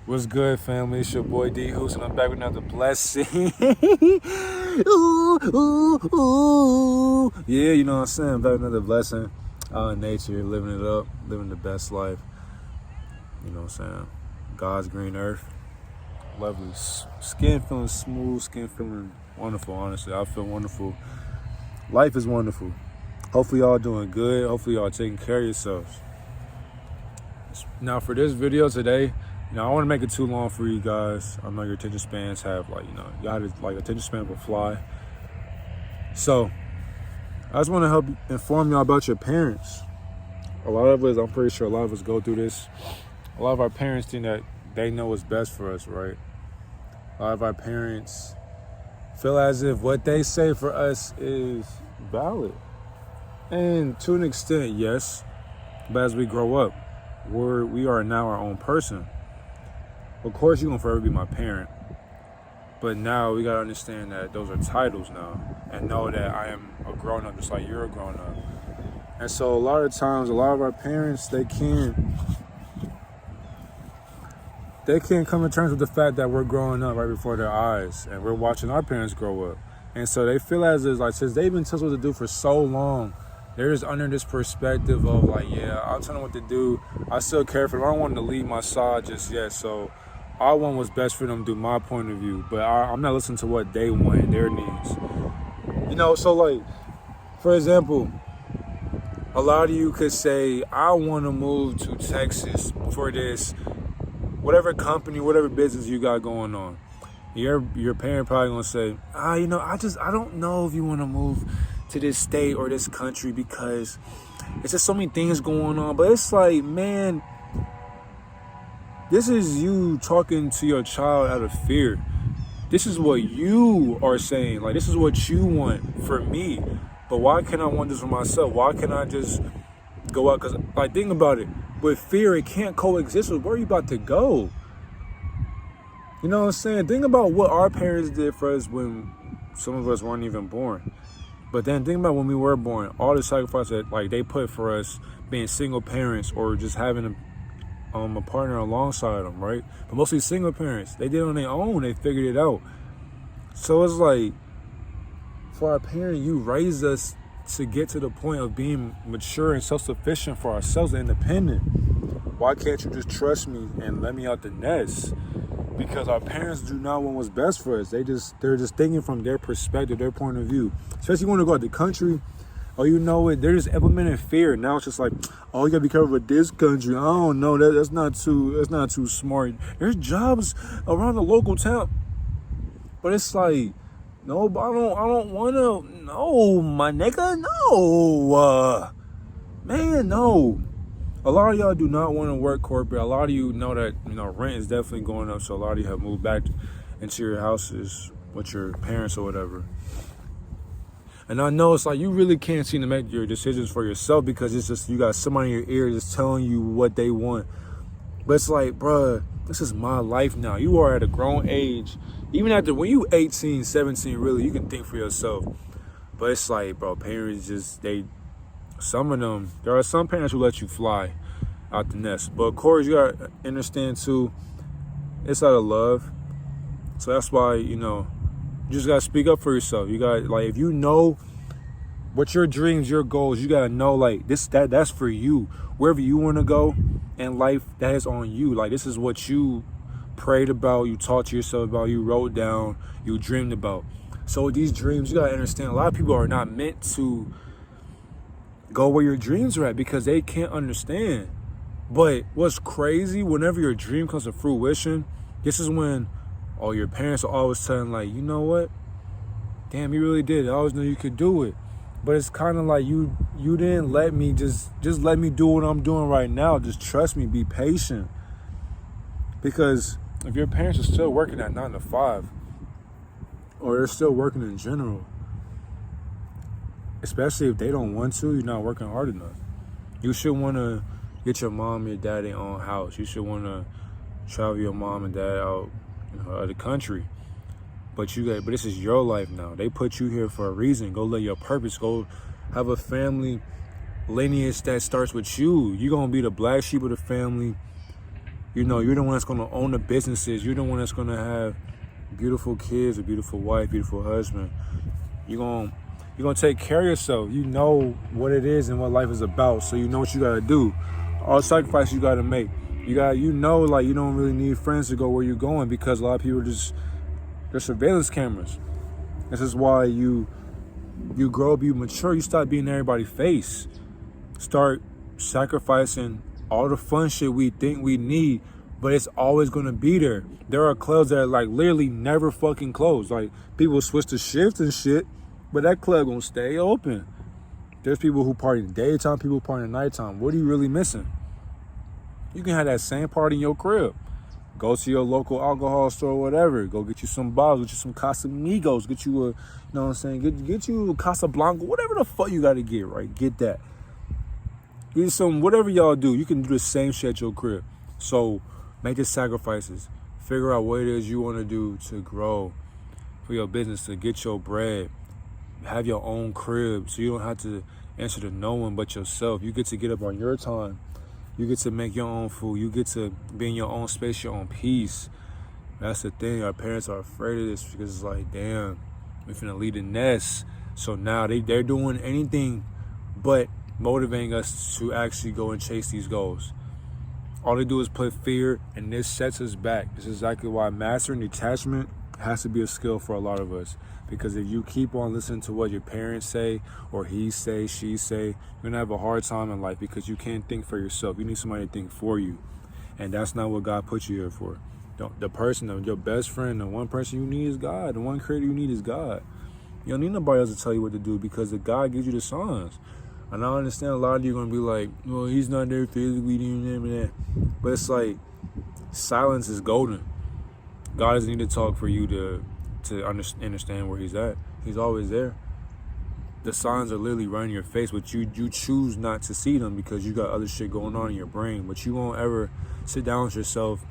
What's good, family? It's your boy dhoops, and I'm back with another blessing. Ooh, ooh, ooh. Yeah, you know what I'm saying? Back with another blessing. Out in nature, living it up, living the best life. You know what I'm saying? God's green earth. Lovely. Skin feeling smooth, skin feeling wonderful, honestly. I feel wonderful. Life is wonderful. Hopefully, y'all doing good. Hopefully, y'all taking care of yourselves. Now, for this video today, I don't want to make it too long for you guys. I know your attention spans have y'all had attention span will fly. So, I just want to help inform y'all about your parents. A lot of us, I'm pretty sure a lot of us go through this. A lot of our parents think that they know what's best for us, right? A lot of our parents feel as if what they say for us is valid. And to an extent, yes. But as we grow up, we are now our own person. Of course, you're going to forever be my parent. But now we got to understand that those are titles now. And know that I am a grown-up just like you're a grown-up. And so a lot of times, a lot of our parents, they can't come to terms with the fact that we're growing up right before their eyes. And we're watching our parents grow up. And so they feel as if, since they've been told what to do for so long, they're just under this perspective of I'll tell them what to do. I still care for them. I don't want them to leave my side just yet. So I want what's best for them through my point of view. But I'm not listening to what they want and their needs. For example, a lot of you could say, I want to move to Texas for this, whatever company, whatever business you got going on. Your parent probably going to say, I don't know if you want to move to this state or this country because it's just so many things going on. But it's man, this is you talking to your child out of fear. This is what you are saying. This is what you want for me. But why can't I want this for myself? Why can't I just go out? Because, think about it. With fear, it can't coexist with where you about to go. You know what I'm saying? Think about what our parents did for us when some of us weren't even born. But then think about when we were born, all the sacrifice that they put for us, being single parents or just having a partner alongside them, right? But mostly single parents, they did it on their own. They figured it out. So it's for our parent, you raised us to get to the point of being mature and self-sufficient for ourselves and independent. Why can't you just trust me and let me out the nest? Because our parents do not want what's best for us. They're just thinking from their perspective, their point of view. Especially when you want to go out the country, they're just implementing fear. Now it's just you gotta be careful with this country. I don't know, that's not too smart. There's jobs around the local town. But it's no, but I don't wanna, no, my nigga, no. Man, no. A lot of y'all do not want to work corporate. A lot of you know that, rent is definitely going up. So a lot of you have moved back into your houses with your parents or whatever. And I know it's you really can't seem to make your decisions for yourself because it's just, you got somebody in your ear just telling you what they want. But it's bruh, this is my life now. You are at a grown age. Even when you 18, 17, really, you can think for yourself. But it's bro, parents just, some of them, there are some parents who let you fly out the nest. But of course, you got to understand too, it's out of love. So that's why, you just got to speak up for yourself. You got if you know what your dreams, your goals, you got to know that's for you. Wherever you want to go in life, that is on you. This is what you prayed about, you talked to yourself about, you wrote down, you dreamed about. So with these dreams, you got to understand a lot of people are not meant to go where your dreams are at because they can't understand. But what's crazy, whenever your dream comes to fruition, this is when your parents are always telling you know what? Damn, you really did. I always knew you could do it. But it's kind of you didn't let me just let me do what I'm doing right now. Just trust me, be patient. Because if your parents are still working at 9 to 5, or they're still working in general, especially if they don't want to, you're not working hard enough. You should want to get your mom, your dad their own house. You should want to travel your mom and dad out of the country. But this is your life now. They put you here for a reason. Go live your purpose. Go have a family lineage that starts with you. You're going to be the black sheep of the family. You know, you're the one that's going to own the businesses. You're the one that's going to have beautiful kids, a beautiful wife, beautiful husband. You're gonna take care of yourself. You know what it is and what life is about, so you know what you gotta do. All the sacrifices you gotta make. You know, like, you don't really need friends to go where you're going, because a lot of people they're surveillance cameras. This is why you grow up, you mature, you stop being in everybody's face. Start sacrificing all the fun shit we think we need, but it's always gonna be there. There are clubs that are like literally never fucking close. Like, people switch to shifts and shit, but that club gonna stay open. There's people who party in the daytime, people who party in the nighttime. What are you really missing? You can have that same party in your crib. Go to your local alcohol store or whatever. Go get you some bottles, get you some Casamigos, get you a, you know what I'm saying? Get you a Casablanca, whatever the fuck you gotta get, right? Get that. Get some, whatever y'all do, you can do the same shit at your crib. So make the sacrifices. Figure out what it is you want to do to grow for your business, to get your bread. Have your own crib, so you don't have to answer to no one but yourself. You get to get up on your time. You get to make your own food. You get to be in your own space, your own peace. That's the thing. Our parents are afraid of this, because it's like, damn, we finna leave the nest. So now they're doing anything but motivating us to actually go and chase these goals. All they do is put fear, and this sets us back. This is exactly why mastering detachment has to be a skill for a lot of us. Because if you keep on listening to what your parents say, or he say, she say, you're gonna have a hard time in life, because you can't think for yourself. You need somebody to think for you. And that's not what God put you here for. The person, your best friend, the one person you need is God. The one creator you need is God. You don't need nobody else to tell you what to do, because the God gives you the signs. And I understand a lot of you are gonna be like, well, he's not there physically, but it's like, silence is golden. God doesn't need to talk for you to understand where he's at. He's always there. The signs are literally right in your face, but you choose not to see them because you got other shit going on in your brain. But you won't ever sit down with yourself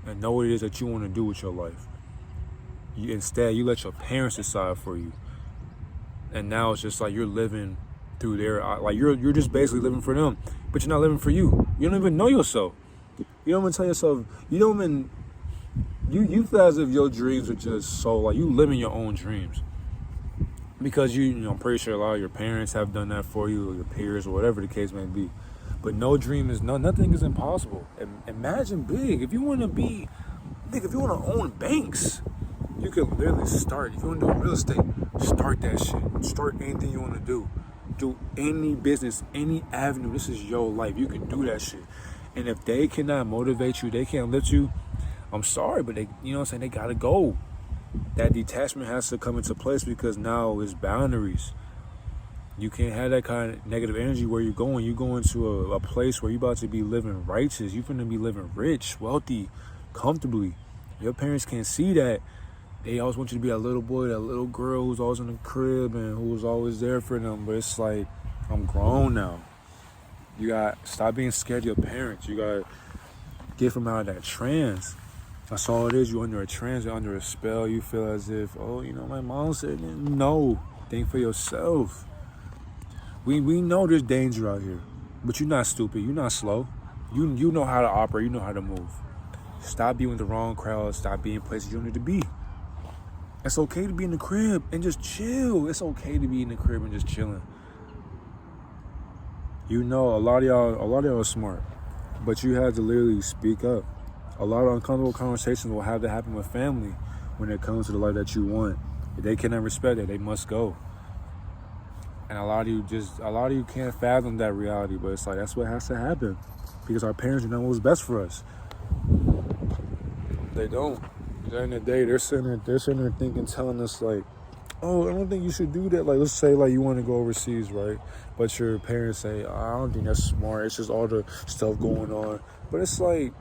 and know what it is that you want to do with your life. Instead, you let your parents decide for you. And now it's just like you're living through their, like you're just basically living for them, but you're not living for you. You don't even know yourself. You don't even tell yourself, you feel as if your dreams are just so, like, you living your own dreams. Because I'm pretty sure a lot of your parents have done that for you, or your peers, or whatever the case may be. But nothing is impossible. Imagine big. If you want to own banks, you could literally start. If you want to do real estate, start that shit. Start anything you want to do. Do any business, any avenue. This is your life. You can do that shit. And if they cannot motivate you, they can't lift you, I'm sorry, but they gotta go. That detachment has to come into place, because now it's boundaries. You can't have that kind of negative energy where you're going. You go into a place where you're about to be living righteous. You're finna be living rich, wealthy, comfortably. Your parents can't see that. They always want you to be that little boy, that little girl who's always in the crib and who's always there for them. But it's like, I'm grown now. You gotta stop being scared of your parents. You gotta get from out of that trance. That's all it is. You're under a trance, you're under a spell. You feel as if, my mom said, no. Think for yourself. We know there's danger out here, but you're not stupid. You're not slow. You know how to operate. You know how to move. Stop being with the wrong crowd. Stop being places you don't need to be. It's okay to be in the crib and just chill. It's okay to be in the crib and just chilling. A lot of y'all are smart, but you have to literally speak up. A lot of uncomfortable conversations will have to happen with family when it comes to the life that you want. If they cannot respect it, they must go. And a lot of you can't fathom that reality, but it's like, that's what has to happen, because our parents know what's best for us. They don't. At the end of the day, they're sitting there thinking, telling us like, oh, I don't think you should do that. Like, let's say like you want to go overseas, right? But your parents say, oh, I don't think that's smart. It's just all the stuff going on. But it's like,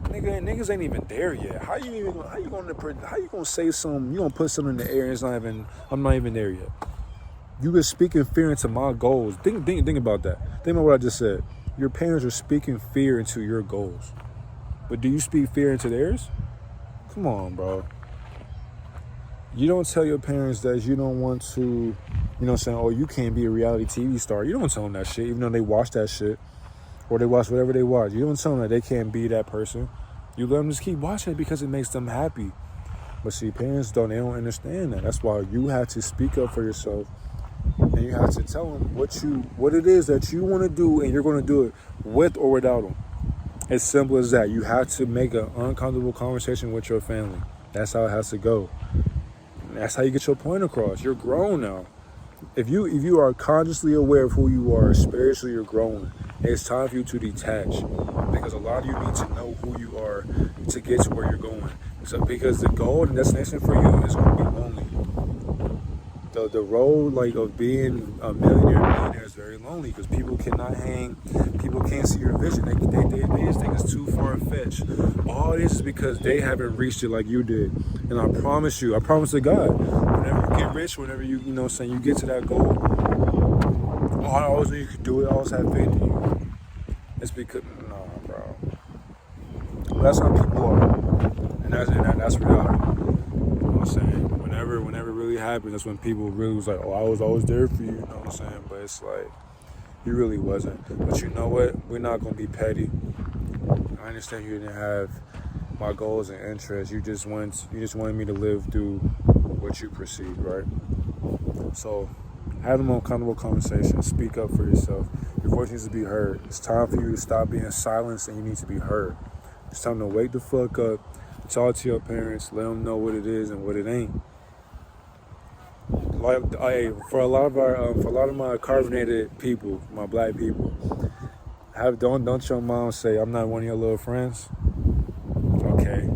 niggas ain't even there yet. How you gonna say something? You gonna put something in the air and I'm not even there yet. You been speaking fear into my goals. Think about that. Think about what I just said. Your parents are speaking fear into your goals. But do you speak fear into theirs? Come on, bro. You don't tell your parents that you don't want to, oh, you can't be a reality TV star. You don't tell them that shit, even though they watch that shit. Or they watch whatever they watch. You don't tell them that they can't be that person. You let them just keep watching it because it makes them happy. But see, parents they don't understand that. That's why you have to speak up for yourself, and you have to tell them what it is that you want to do, and you're going to do it with or without them. As simple as that. You have to make an uncomfortable conversation with your family. That's how it has to go. And that's how you get your point across. You're grown now. If you are consciously aware of who you are, spiritually you're growing. It's time for you to detach, because a lot of you need to know who you are to get to where you're going. So because the goal and destination for you is going to be lonely. The road of being a millionaire is very lonely, because people cannot hang, people can't see your vision. They just think it's too far-fetched. All this is because they haven't reached it like you did. And I promise to God, whenever you get rich, whenever you get to that goal, I always knew you could do it. I always have faith in you. It's because, nah, bro. That's how people are. And that's reality. You know what I'm saying? Whenever it really happens, that's when people really was like, oh, I was always there for you. You know what I'm saying? But it's like, you really wasn't. But you know what? We're not going to be petty. I understand you didn't have my goals and interests. You just wanted me to live through what you perceived, right? So have a more comfortable conversation. Speak up for yourself. Your voice needs to be heard. It's time for you to stop being silenced, and you need to be heard. It's time to wake the fuck up, talk to your parents, let them know what it is and what it ain't. For a lot of my carbonated people, my black people, don't your mom say I'm not one of your little friends. Okay,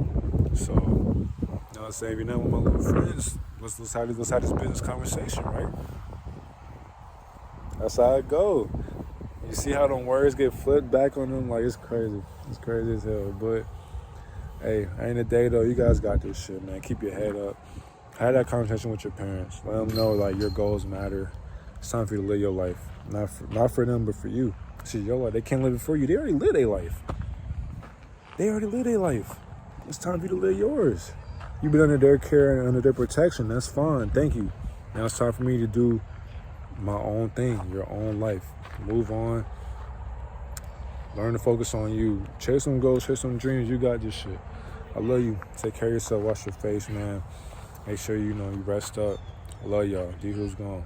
so you know what I'm saying, if you're not one of my little friends, let's have this business conversation, right? That's how it go. You see how them words get flipped back on them? Like, it's crazy. It's crazy as hell. But hey, at the end of the day though, you guys got this shit, man. Keep your head up. Have that conversation with your parents. Let them know your goals matter. It's time for you to live your life. Not for them, but for you. See, your life. They can't live it for you. They already live their life. It's time for you to live yours. You've been under their care and under their protection. That's fine. Thank you. Now it's time for me to do my own thing, your own life. Move on. Learn to focus on you. Chase some goals, chase some dreams. You got this shit. I love you. Take care of yourself. Wash your face, man. Make sure you rest up. I love y'all. D Who's gone.